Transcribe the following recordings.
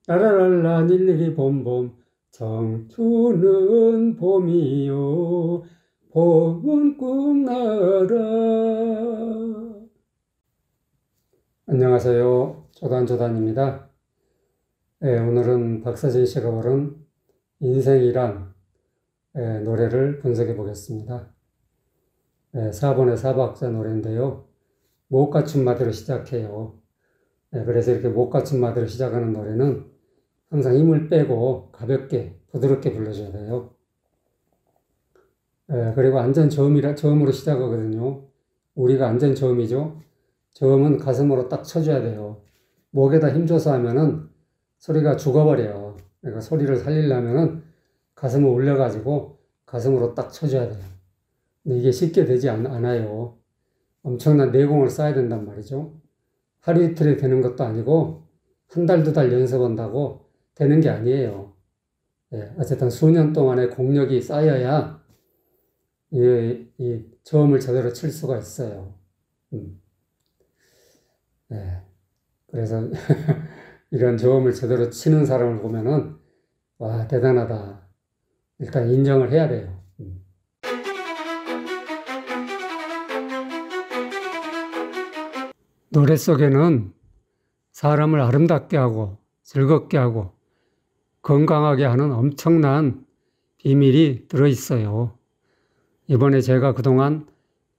라라랄라 닐리리 봄봄 청춘은 봄이요 봄은 꿈나라. 안녕하세요. 조단조단입니다. 오늘은 박서진 씨가 부른 인생이란 노래를 분석해 보겠습니다. 4번의 사박자 노래인데요. 목가춤마디로 시작해요. 그래서 이렇게 목가춤마디로 시작하는 노래는 항상 힘을 빼고 가볍게 부드럽게 불러줘야 돼요. 그리고 안전 저음으로 시작하거든요. 우리가 안전 저음이죠. 저음은 가슴으로 딱 쳐줘야 돼요. 목에다 힘줘서 하면은 소리가 죽어버려요. 그러니까 소리를 살리려면은 가슴을 올려가지고 가슴으로 딱 쳐줘야 돼요. 근데 이게 쉽게 되지 않아요. 엄청난 내공을 쌓아야 된단 말이죠. 하루 이틀에 되는 것도 아니고 한 달, 두 달 연습한다고 되는 게 아니에요. 어쨌든 수년 동안의 공력이 쌓여야 이 저음을 제대로 칠 수가 있어요. 그래서 이런 저음을 제대로 치는 사람을 보면은 와, 대단하다. 일단 인정을 해야 돼요. 노래 속에는 사람을 아름답게 하고 즐겁게 하고 건강하게 하는 엄청난 비밀이 들어있어요. 이번에 제가 그동안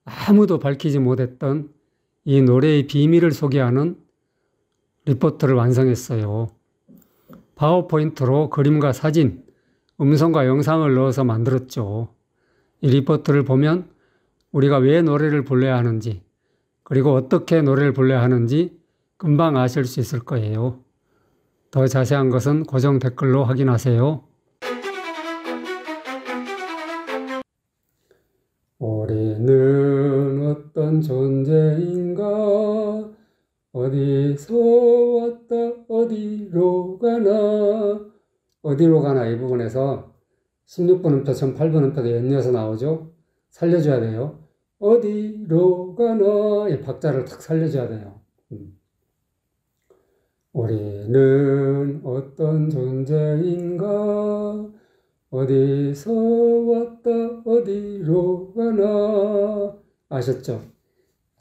아무도 밝히지 못했던 이 노래의 비밀을 소개하는 리포트를 완성했어요. 파워포인트로 그림과 사진, 음성과 영상을 넣어서 만들었죠. 이 리포트를 보면 우리가 왜 노래를 불러야 하는지, 그리고 어떻게 노래를 불러야 하는지 금방 아실 수 있을 거예요. 더 자세한 것은 고정 댓글로 확인하세요. 우리는 어떤 존재인가? 어디서 왔다 어디로 가나? 어디로 가나 이 부분에서 16번 음표, 18번 음표가 연이어서 나오죠? 살려줘야 돼요. 어디로 가나? 이 박자를 탁 살려줘야 돼요. 우리는 어떤 존재인가? 어디서 왔다 어디로 가나? 아셨죠?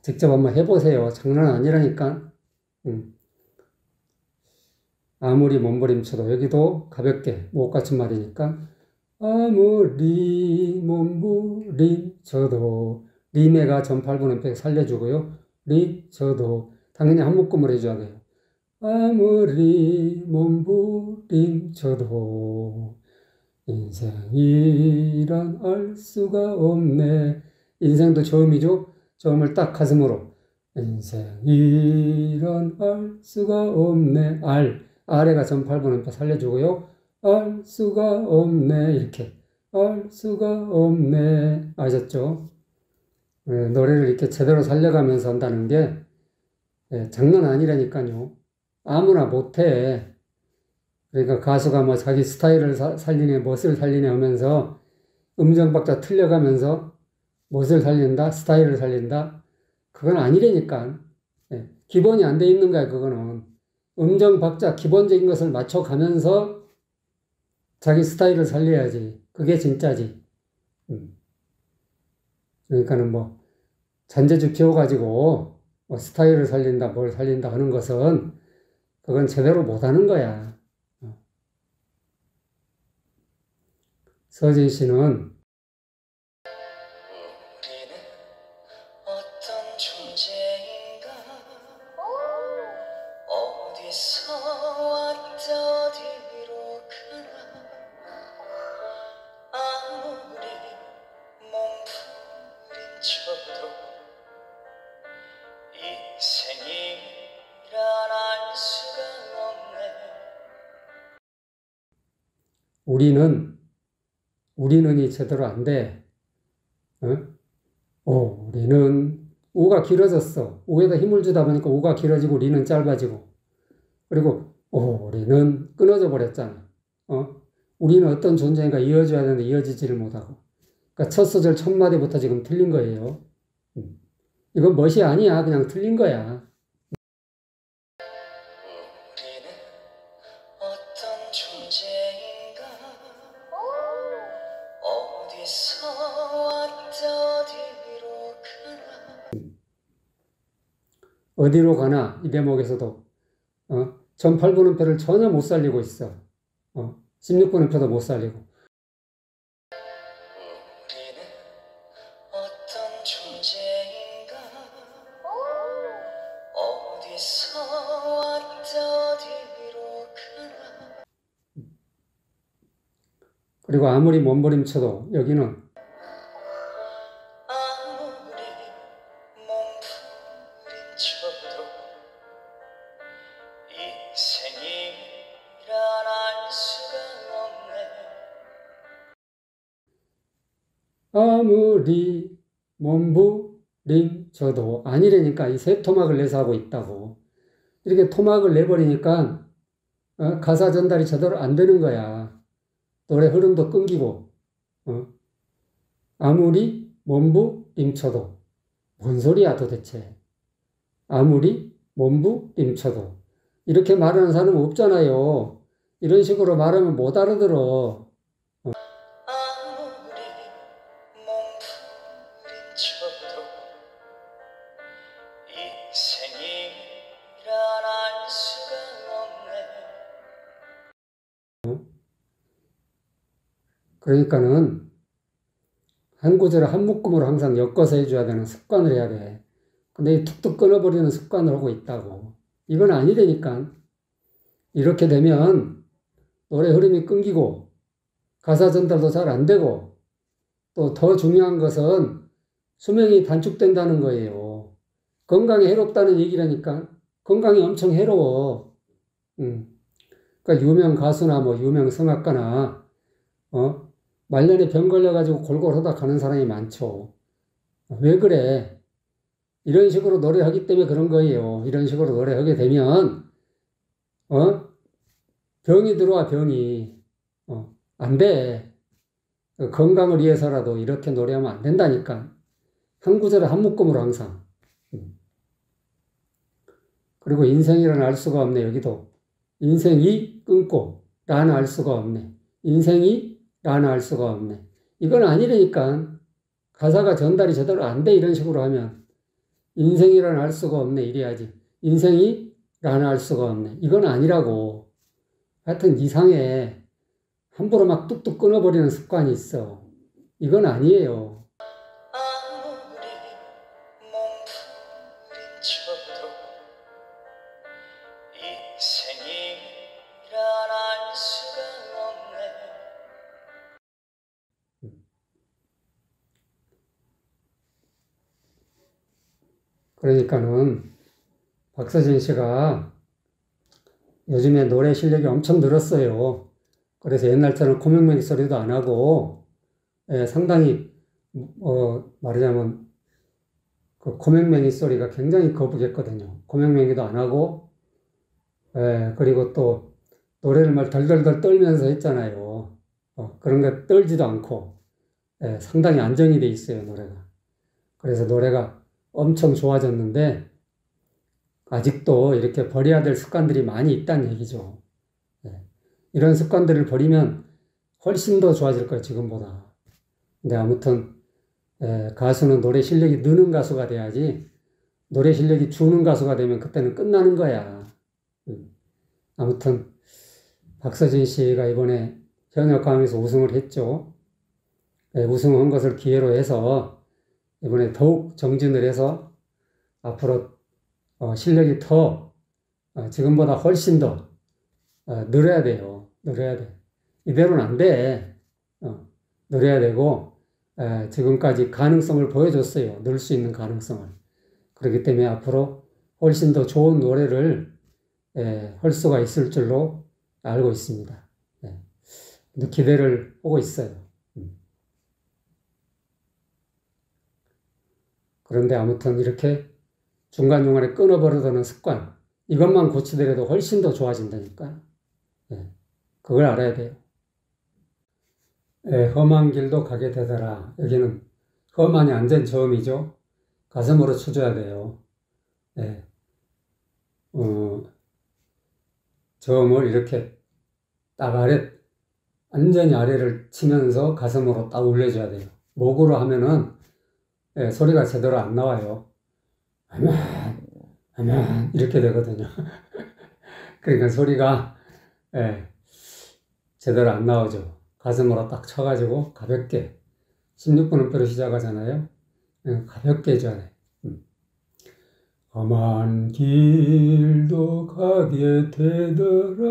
직접 한번 해보세요. 장난 아니라니까. 아무리 몸부림쳐도 여기도 가볍게 목같은 말이니까 아무리 몸부림쳐도 리메가 전 8분 음표 살려주고요. 리쳐도 당연히 한 묶음을 해줘야 돼요. 아무리 몸부림쳐도 인생이란 알 수가 없네. 인생도 저음이죠. 저음을 딱 가슴으로 인생이란 알 수가 없네. 아래가 전 8분 음표 살려주고요. 알 수가 없네. 이렇게 알 수가 없네. 아셨죠? 노래를 이렇게 제대로 살려가면서 한다는 게 장난 아니라니까요. 아무나 못해. 그러니까 가수가 뭐 자기 스타일을 살리네, 멋을 살리네 하면서 음정박자 틀려가면서 멋을 살린다, 스타일을 살린다. 그건 아니라니까. 기본이 안 돼 있는 거야, 그거는. 음정박자 기본적인 것을 맞춰가면서 자기 스타일을 살려야지. 그게 진짜지. 그러니까는 뭐 잔재주 피워가지고 뭐 스타일을 살린다, 뭘 살린다 하는 것은 그건 제대로 못하는 거야. 서진 씨는 우리는 어떤 존재인가? 어디서 왔다 어디로 가나? 아무리 몸부림쳐도 인생이란 알 수가 없네. 우리는이 제대로 안 돼. 우리는 우가 길어졌어. 우에다 힘을 주다 보니까 우가 길어지고 리는 짧아지고. 그리고 우리는 끊어져 버렸잖아. 우리는 어떤 존재인가 이어져야 되는데 이어지지를 못하고. 그러니까 첫 소절 첫 마디부터 지금 틀린 거예요. 이건 멋이 아니야. 그냥 틀린 거야. 우리는 어떤 어디로 가나 이 대목에서도 전 8분음표를 전혀 못 살리고 있어. 16분음표도 못 살리고. 우리는 어떤 존재인가 어디서 왔다 어디로 가나 그리고 아무리 몸부림쳐도 여기는 아무리 몸부림쳐도 인생이란 알 수가 없네 아무리 몸부림쳐도 아니라니까 이 세 토막을 내서 하고 있다고. 이렇게 토막을 내버리니까 가사 전달이 제대로 안 되는 거야. 노래 흐름도 끊기고. 아무리 몸부림쳐도 뭔 소리야 도대체. 아무리 몸부림쳐도 이렇게 말하는 사람은 없잖아요. 이런 식으로 말하면 못 알아들어. 아무리 몸부림쳐도 인생이란 알 수가 없네 그러니까는 한 구절을 한 묶음으로 항상 엮어서 해줘야 되는 습관을 해야 돼. 근데 이 툭툭 끊어버리는 습관을 하고 있다고. 이건 아니라니까. 이렇게 되면 노래 흐름이 끊기고 가사 전달도 잘 안 되고 또 더 중요한 것은 수명이 단축된다는 거예요. 건강에 해롭다는 얘기라니까. 건강이 엄청 해로워. 그러니까 유명 가수나 뭐 유명 성악가나 말년에 병 걸려가지고 골골하다 가는 사람이 많죠. 왜 그래? 이런 식으로 노래하기 때문에 그런 거예요. 이런 식으로 노래하게 되면 병이 들어와, 병이. 안 돼. 건강을 위해서라도 이렇게 노래하면 안 된다니까. 한 구절에 한 묶음으로 항상. 그리고 인생이란 알 수가 없네, 여기도. 인생이 끊고, 라는 알 수가 없네. 인생이 라는 알 수가 없네. 이건 아니라니까. 가사가 전달이 제대로 안 돼, 이런 식으로 하면. 인생이란 알 수가 없네, 이래야지. 인생이 라는 알 수가 없네. 이건 아니라고. 하여튼 이상해. 함부로 막 뚝뚝 끊어버리는 습관이 있어. 이건 아니에요. 아무리 몸부림쳐도 인생이란 알 수가 없네 그러니까는 박서진 씨가 요즘에 노래 실력이 엄청 늘었어요. 그래서 옛날처럼 코맹맹이 소리도 안 하고 상당히 말하자면 그 코맹맹이 소리가 굉장히 거북했거든요. 코맹맹이도 안 하고 그리고 또 노래를 막 덜덜덜 떨면서 했잖아요. 그런 거 떨지도 않고 상당히 안정이 돼 있어요, 노래가. 그래서 노래가 엄청 좋아졌는데 아직도 이렇게 버려야 될 습관들이 많이 있다는 얘기죠. 이런 습관들을 버리면 훨씬 더 좋아질 거예요, 지금보다. 근데 아무튼 가수는 노래 실력이 느는 가수가 돼야지 노래 실력이 주는 가수가 되면 그때는 끝나는 거야. 아무튼 박서진 씨가 이번에 현역가왕에서 우승을 했죠. 우승한 것을 기회로 해서 이번에 더욱 정진을 해서 앞으로 실력이 더 지금보다 훨씬 더 늘어야 돼요. 늘어야 돼. 이대로는 안 돼. 늘어야 되고 지금까지 가능성을 보여줬어요. 늘 수 있는 가능성을. 그렇기 때문에 앞으로 훨씬 더 좋은 노래를 할 수가 있을 줄로 알고 있습니다. 기대를 하고 있어요. 그런데 아무튼 이렇게 중간중간에 끊어버리는 습관, 이것만 고치더라도 훨씬 더 좋아진다니까. 그걸 알아야 돼요. 험한 길도 가게 되더라. 여기는 험한이 완전 저음이죠. 가슴으로 쳐줘야 돼요. 저음을 이렇게 딱 완전히 아래를 치면서 가슴으로 딱 올려줘야 돼요. 목으로 하면은 소리가 제대로 안 나와요. 아멘, 아멘 이렇게 되거든요. 그러니까 소리가 제대로 안 나오죠. 가슴으로 딱 쳐가지고 가볍게 16분음표로 시작하잖아요. 가볍게 해줘야 돼. 험한 길도 가게 되더라.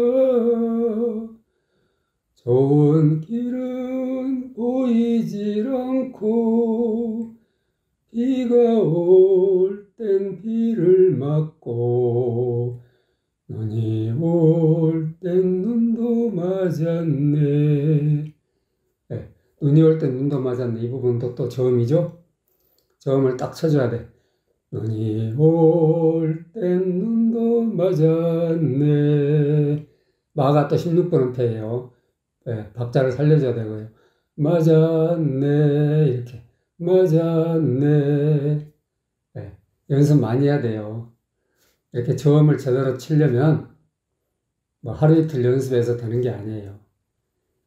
좋은 길은 보이질 않고 비가 올 땐 비를 맞고 눈이 올 땐 눈도 맞았네. 눈이 올 땐 눈도 맞았네. 이 부분도 또 저음이죠. 저음을 딱 쳐줘야 돼. 눈이 올 땐 눈도 맞았네. 마가 또 16분음표예요. 박자를 살려줘야 되고요. 맞았네. 이렇게. 맞았네. 연습 많이 해야 돼요. 이렇게 저음을 제대로 치려면 뭐 하루 이틀 연습해서 되는 게 아니에요.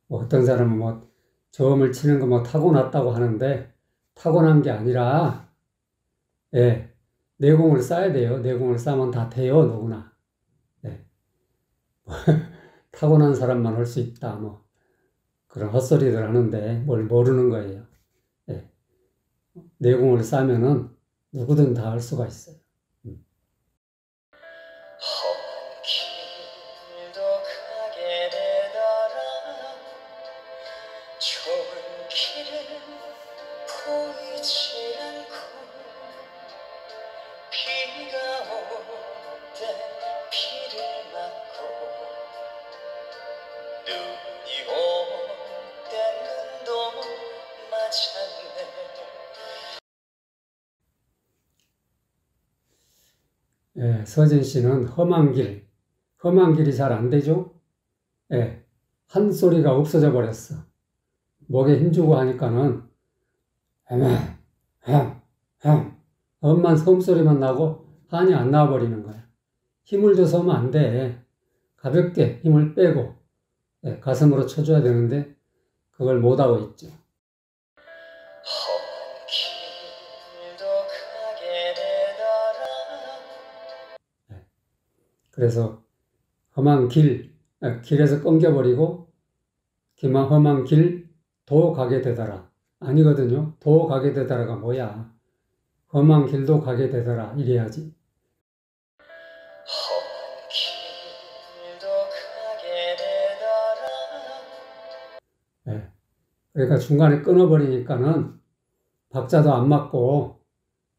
뭐 어떤 사람은 뭐 저음을 치는 거 뭐 타고났다고 하는데 타고난 게 아니라 내공을 쌓아야 돼요. 내공을 쌓으면 다 돼요, 누구나. 타고난 사람만 할 수 있다, 뭐 그런 헛소리들 하는데 뭘 모르는 거예요. 내공을 쌓으면은 누구든 다 할 수가 있어요. 험한 길도 가게 되더라. 좋은 길은 보이지 않고 비가 올 때 비를 맞고 눈이 올 때 눈도 맞았네. 서진 씨는 험한 길이 잘 안 되죠? 한 소리가 없어져 버렸어. 목에 힘주고 하니까는 엄만 섬소리만 나고 한이 안 나와버리는 거야. 힘을 줘서 하면 안 돼. 가볍게 힘을 빼고 가슴으로 쳐줘야 되는데 그걸 못하고 있죠. 험한 길도 가게 되더라. 그래서 험한 길에서 끊겨버리고 험한 길도 가게 되더라. 아니거든요. 도 가게 되더라가 뭐야. 험한 길도 가게 되더라. 이래야지. 험한 길도 가게 되더라. 그러니까 중간에 끊어버리니까는 박자도 안 맞고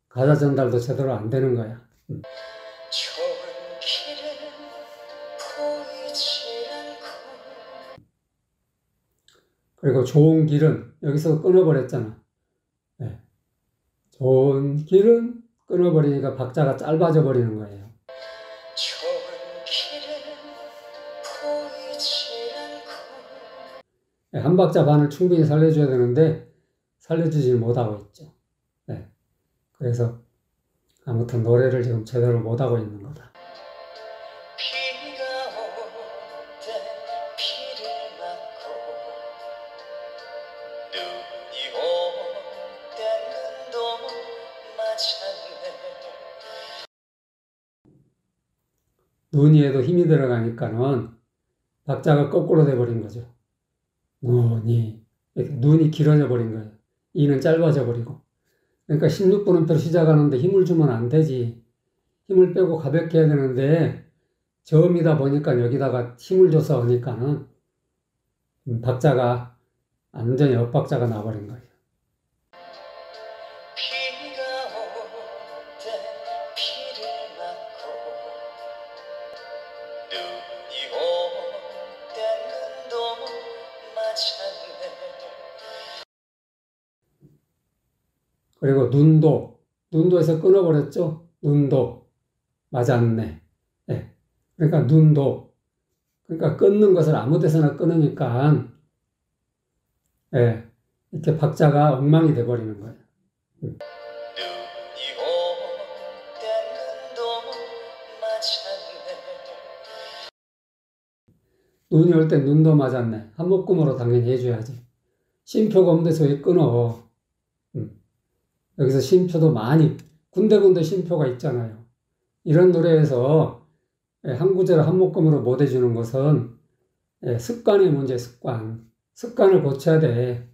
가사 전달도 제대로 안 되는 거야. 좋은 길은 보이지 않고. 그리고 좋은 길은 여기서 끊어버렸잖아. 좋은 길은 끊어버리니까 박자가 짧아져 버리는 거예요. 좋은 길은 보이지 않고. 한 박자 반을 충분히 살려줘야 되는데 살려주지 못하고 있죠. 그래서 아무튼 노래를 지금 제대로 못하고 있는 거다. 비가 올 때 비를 맞고 눈이 올 때 눈도 맞았네. 눈이에도 힘이 들어가니까는 박자가 거꾸로 돼버린 거죠. 눈이 이렇게 눈이 길어져 버린 거예요. 이는 짧아져 버리고. 그러니까 16분음표로 시작하는데 힘을 주면 안 되지. 힘을 빼고 가볍게 해야 되는데 저음이다 보니까 여기다가 힘을 줘서 하니까는 박자가 완전히 엇박자가 나버린 거예요. 비가 올 때 비를 맞고 눈이 올 때 눈도 맞았네. 그리고 눈도에서 끊어버렸죠. 눈도 맞았네. 그러니까 눈도 그러니까 끊는 것을 아무 데서나 끊으니까 이렇게 박자가 엉망이 돼버리는 거예요. 눈이 올 때 눈도 맞았네. 눈이 올 때 눈도 맞았네. 한 묶음으로 당연히 해줘야지. 쉼표가 없는데서 왜 끊어? 여기서 쉼표도 많이 군데군데 쉼표가 있잖아요. 이런 노래에서 한 구절을 한 목음으로 못 해주는 것은 습관의 문제, 습관. 습관을 고쳐야 돼.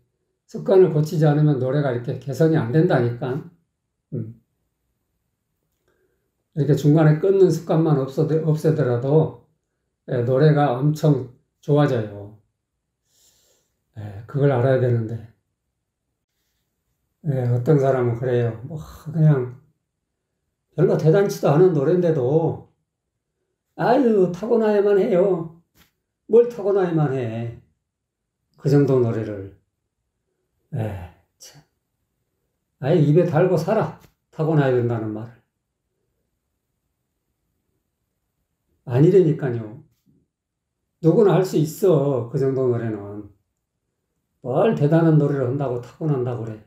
습관을 고치지 않으면 노래가 이렇게 개선이 안 된다니까. 이렇게 중간에 끊는 습관만 없애더라도 노래가 엄청 좋아져요. 그걸 알아야 되는데. 어떤 사람은 그래요. 뭐 그냥 별로 대단치도 않은 노래인데도 아유 타고나야만 해요. 뭘 타고나야만 해. 그 정도 노래를. 참. 아예 입에 달고 살아. 타고나야 된다는 말을. 아니라니까요. 누구나 할 수 있어. 그 정도 노래는. 뭘 대단한 노래를 한다고 타고난다고 그래.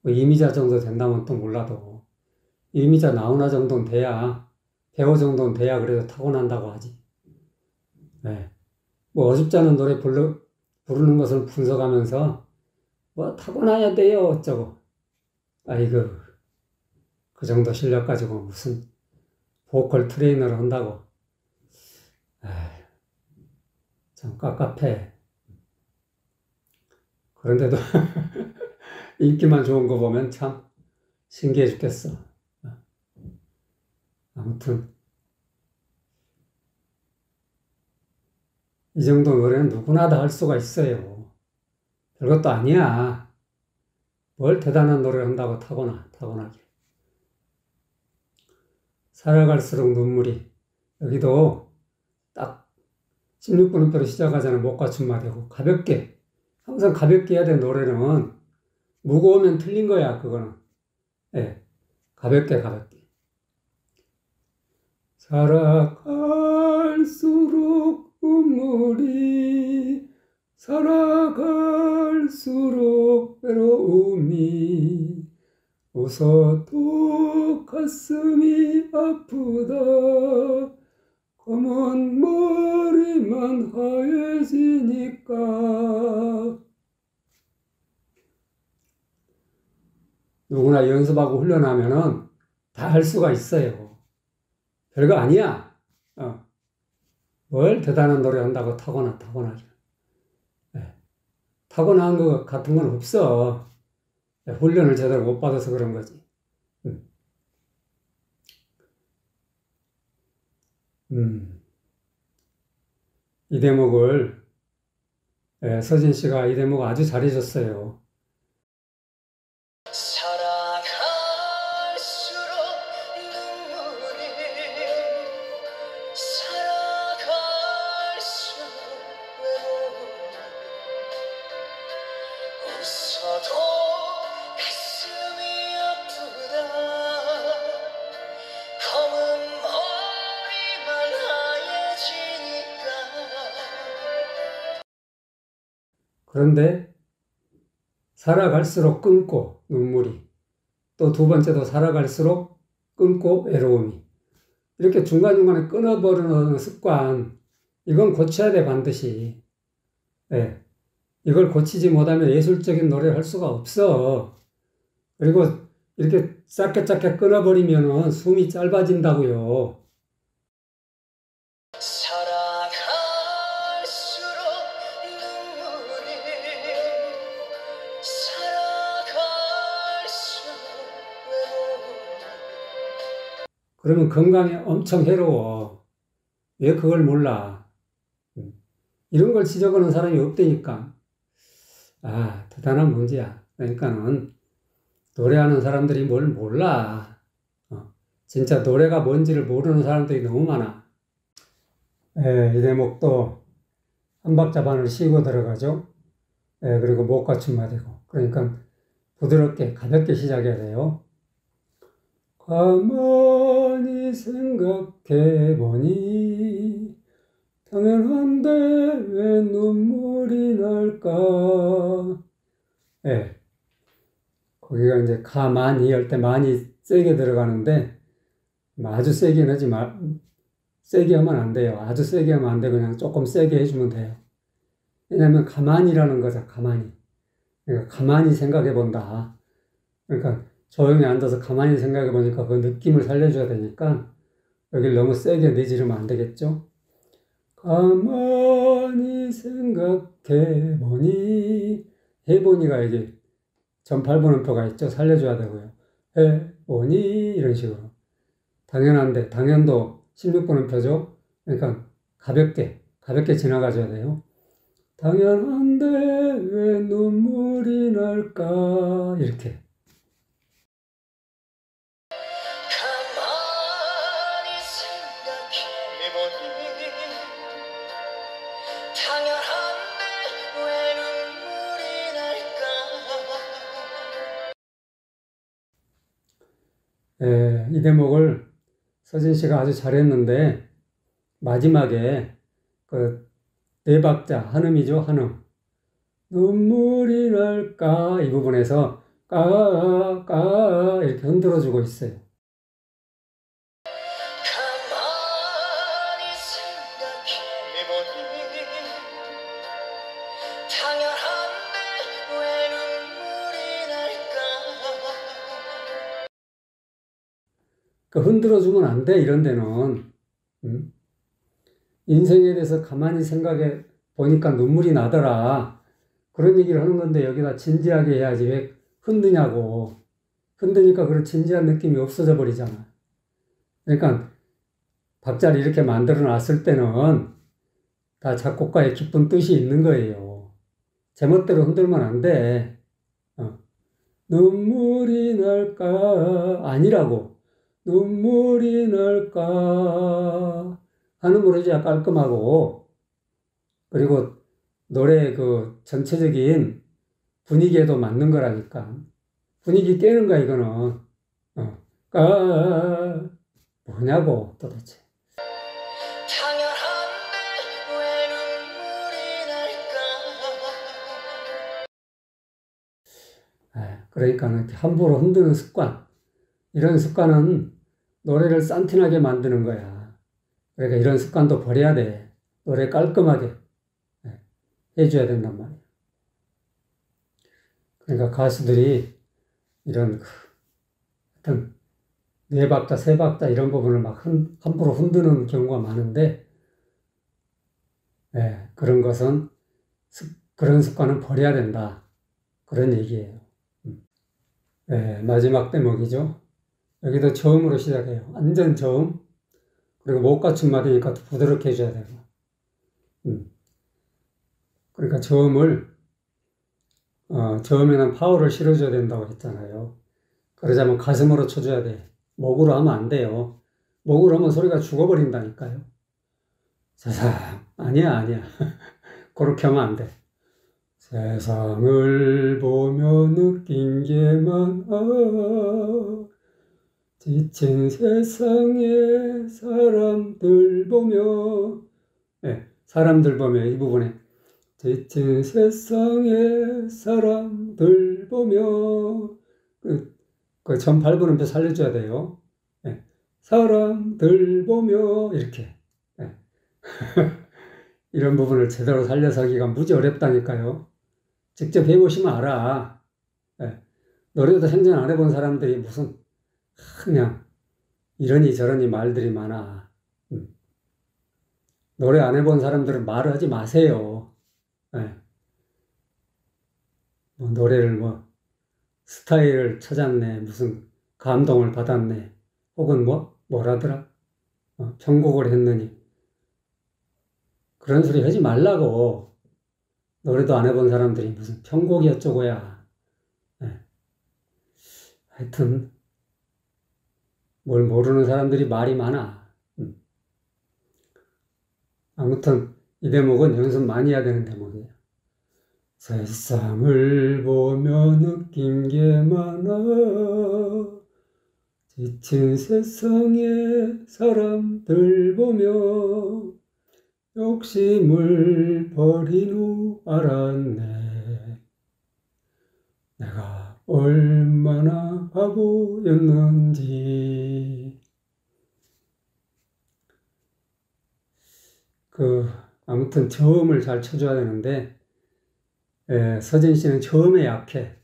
뭐 이미자 정도 된다면 또 몰라도 이미자 나훈아 정도는 돼야 배우 정도는 돼야 그래도 타고난다고 하지. 뭐 어줍지 않은 노래 부르는 것을 분석하면서 뭐 타고나야 돼요 어쩌고. 아이고 그 정도 실력 가지고 무슨 보컬 트레이너를 한다고. 참 깝깝해. 그런데도 인기만 좋은 거 보면 참 신기해 죽겠어. 아무튼 이 정도 노래는 누구나 다 할 수가 있어요. 별것도 아니야. 뭘 대단한 노래를 한다고 타고나게. 살아갈수록 눈물이. 여기도 딱 16분음표로 시작하자는 못 갖춘 말이고 가볍게. 항상 가볍게 해야 되는 노래는 무거우면 틀린 거야 그거는. 가볍게. 살아갈수록 눈물이 살아갈수록 외로움이 웃어도 가슴이 아프다 검은 머리만 하얘지니까. 누구나 연습하고 훈련하면은 다 할 수가 있어요. 별거 아니야. 뭘 대단한 노래 한다고 타고나게. 타고난 것 같은 건 없어. 훈련을 제대로 못 받아서 그런 거지. 이 대목을 서진 씨가 이 대목 아주 잘해줬어요. 살아갈수록 눈물이 살아갈수록 외로움이 웃어도 가슴이 아프다 검은 머리만 하얘지니까. 그런데 살아갈수록 끊고 눈물이 또 두 번째도 살아갈수록 끊고 외로움이 이렇게 중간중간에 끊어버리는 습관 이건 고쳐야 돼 반드시. 이걸 고치지 못하면 예술적인 노래를 할 수가 없어. 그리고 이렇게 짧게 끊어버리면 숨이 짧아진다고요. 살아갈수록 눈물이 살아갈수록 외로움이. 그러면 건강에 엄청 해로워. 왜 그걸 몰라? 이런 걸 지적하는 사람이 없다니까. 대단한 문제야. 그러니까는 노래하는 사람들이 뭘 몰라. 진짜 노래가 뭔지를 모르는 사람들이 너무 많아. 이 대목도 한 박자 반을 쉬고 들어가죠. 그리고 못 갖춘 말이고. 그러니까 부드럽게 가볍게 시작해야 돼요. 가만히 생각해보니 당연한데 왜 눈물이 날까? 거기가 이제 가만히 할 때 많이 세게 들어가는데 아주 세게 세게 하면 안 돼요. 아주 세게 하면 안 돼. 그냥 조금 세게 해주면 돼요. 왜냐하면 가만히라는 거죠. 가만히. 그러니까 가만히 생각해 본다. 그러니까 조용히 앉아서 가만히 생각해 보니까 그 느낌을 살려줘야 되니까 여기를 너무 세게 내지르면 안 되겠죠? 가만히 생각해 보니 해보니가 여기 전 8분음표가 있죠? 살려줘야 되고요. 해보니 이런 식으로 당연한데 당연도 16분음표죠? 그러니까 가볍게 지나가줘야 돼요. 당연한데 왜 눈물이 날까 이렇게 가만히 생각해보니 당연한데 왜 눈물이 날까. 이 대목을 서진 씨가 아주 잘했는데 마지막에 그 네 박자 한음이죠 한음 눈물이 날까 이 부분에서 까 이렇게 흔들어주고 있어요. 가만히 생각해보니 당연한데 왜 눈물이 날까. 그 흔들어주면 안 돼 이런 데는 인생에 대해서 가만히 생각해 보니까 눈물이 나더라 그런 얘기를 하는 건데 여기다 진지하게 해야지 왜 흔드냐고 흔드니까 그런 진지한 느낌이 없어져 버리잖아. 그러니까 박자를 이렇게 만들어 놨을 때는 다 작곡가의 깊은 뜻이 있는 거예요. 제멋대로 흔들면 안 돼. 눈물이 날까 아니라고 눈물이 날까 한음으로 해야 깔끔하고 그리고 노래 그 전체적인 분위기에도 맞는 거라니까 분위기 깨는 거야 이거는 까 뭐냐고 도대체. 당연한데 왜 눈물이 날까. 그러니까 이렇게 함부로 흔드는 습관 이런 습관은 노래를 산티나게 만드는 거야. 그러니까 이런 습관도 버려야 돼. 노래 깔끔하게 해줘야 된단 말이야. 그러니까 가수들이 이런 어떤 네 박자, 세 박자 이런 부분을 막 함부로 흔드는 경우가 많은데 그런 것은 그런 습관은 버려야 된다. 그런 얘기예요. 마지막 대목이죠. 여기도 저음으로 시작해요. 완전 저음. 그리고 못 갖춘 마디니까 더 부드럽게 해줘야 되고. 그러니까 저음에는 파워를 실어줘야 된다고 했잖아요. 그러자면 가슴으로 쳐줘야 돼. 목으로 하면 안 돼요. 목으로 하면 소리가 죽어버린다니까요. 세상, 아니야. 그렇게 하면 안 돼. 세상을 보며 느낀 게 많아 지친 세상에 사람들 보며 사람들 보며 이 부분에 지친 세상에 사람들 보며 그 전 발음표 살려줘야 돼요. 사람들 보며 이렇게 이런 부분을 제대로 살려서 하기가 무지 어렵다니까요. 직접 해보시면 알아. 노래도 생전 안 해본 사람들이 무슨 그냥 이러니 저러니 말들이 많아. 노래 안 해본 사람들은 말을 하지 마세요. 노래를 스타일을 찾았네, 무슨 감동을 받았네, 혹은 뭐라더라? 편곡을 했느니. 그런 소리 하지 말라고. 노래도 안 해본 사람들이 무슨 편곡이 어쩌고야. 하여튼 뭘 모르는 사람들이 말이 많아. 아무튼 이 대목은 연습 많이 해야 되는 대목이에요. 세상을 보며 느낀 게 많아 지친 세상에 사람들 보며 욕심을 버린 후 알았네 내가 얼마나 바보였는지. 아무튼 저음을 잘 쳐줘야 되는데 서진 씨는 저음에 약해.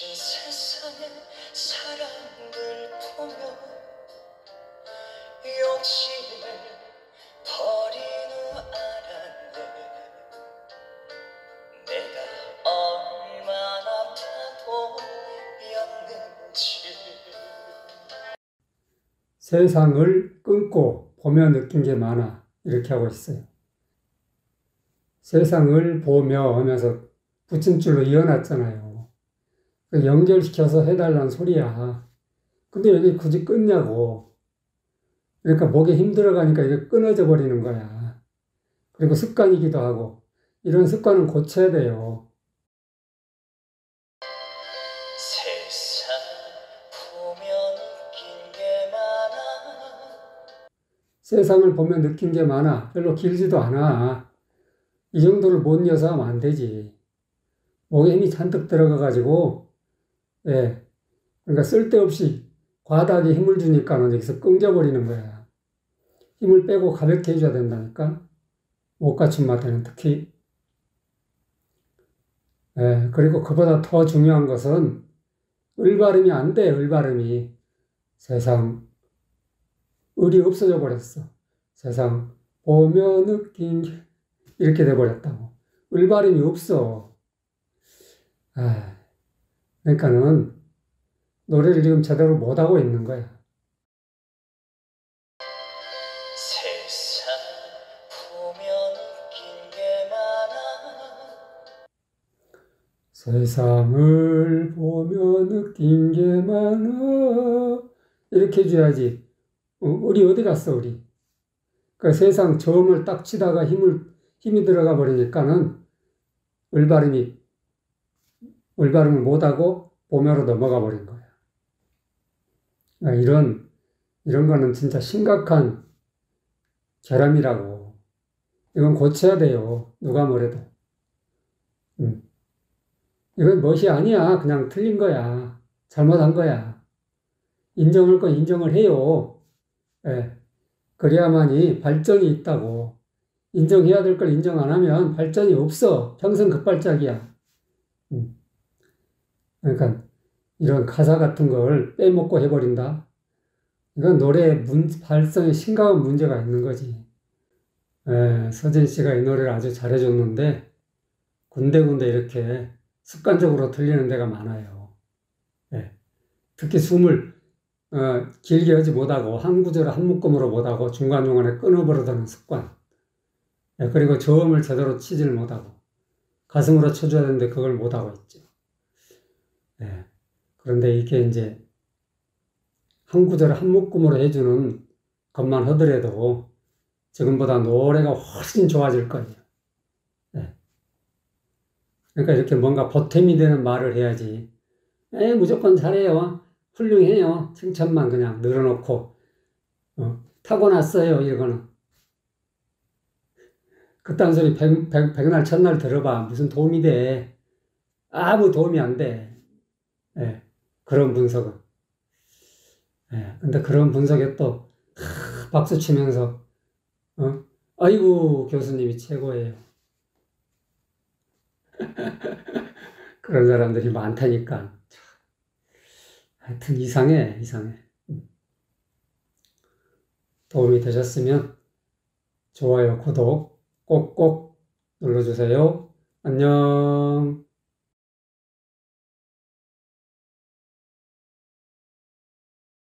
거친 세상의 사람들 보며 욕심을 버린 후 알았네. 내가 얼마나 바보였는지. 세상을 끊고 보며 느낀 게 많아. 이렇게 하고 있어요. 세상을 보며 하면서 붙임줄로 이어놨잖아요. 연결시켜서 해달라는 소리야. 근데 여기 굳이 끊냐고. 그러니까 목에 힘들어가니까 이게 끊어져 버리는 거야. 그리고 습관이기도 하고. 이런 습관은 고쳐야 돼요. 세상 보며 느낀 게 많아. 세상을 보며 느낀 게 많아. 별로 길지도 않아. 이 정도를 못 이어서 하면 안 되지. 목에 힘이 잔뜩 들어가가지고, 예. 그러니까 쓸데없이 과다하게 힘을 주니까는 여기서 끊겨버리는 거야. 힘을 빼고 가볍게 해줘야 된다니까. 목 갖춘 마디는 특히. 예. 그리고 그보다 더 중요한 것은 을 발음이 안 돼, 을 발음이. 세상, 을이 없어져 버렸어. 세상, 보며 느낀 게 이렇게 돼버렸다고. 을 발음이 없어. 아, 그러니까는 노래를 지금 제대로 못하고 있는 거야. 세상 보며 느낀 게 많아. 세상을 보며 느낀 게 많아. 이렇게 해줘야지. 우리 어디 갔어, 우리? 그 세상 저음을 딱 치다가 힘이 들어가 버리니까는 을발음을 못하고 보며로 넘어가 버린 거야. 그러니까 이런 거는 진짜 심각한 결함이라고. 이건 고쳐야 돼요. 누가 뭐래도. 이건 멋이 아니야. 그냥 틀린 거야. 잘못한 거야. 인정할 건 인정을 해요. 예. 그래야만이 발전이 있다고. 인정해야 될 걸 인정 안 하면 발전이 없어. 평생 급발작이야. 그러니까 이런 가사 같은 걸 빼먹고 해버린다. 이건 노래 발성에 심각한 문제가 있는 거지. 서진 씨가 이 노래를 아주 잘해줬는데 군데군데 이렇게 습관적으로 들리는 데가 많아요. 특히 숨을 길게 하지 못하고 한 구절을 한 묶음으로 못하고 중간중간에 끊어버리는 습관. 그리고 저음을 제대로 치지를 못하고 가슴으로 쳐줘야 되는데 그걸 못하고 있죠. 그런데 이게 이제 한 구절을 한 묶음으로 해주는 것만 하더라도 지금보다 노래가 훨씬 좋아질 거예요. 그러니까 이렇게 뭔가 보탬이 되는 말을 해야지. 무조건 잘해요. 훌륭해요. 칭찬만 그냥 늘어놓고, 타고났어요. 이거는. 그딴 소리 백날 첫날 들어봐. 무슨 도움이 돼. 아무 도움이 안 돼. 그런 분석은. 근데 그런 분석에 또, 박수 치면서, 아이고, 교수님이 최고예요. 그런 사람들이 많다니까. 하여튼 이상해. 도움이 되셨으면 좋아요, 구독 꼭꼭 눌러주세요. 안녕.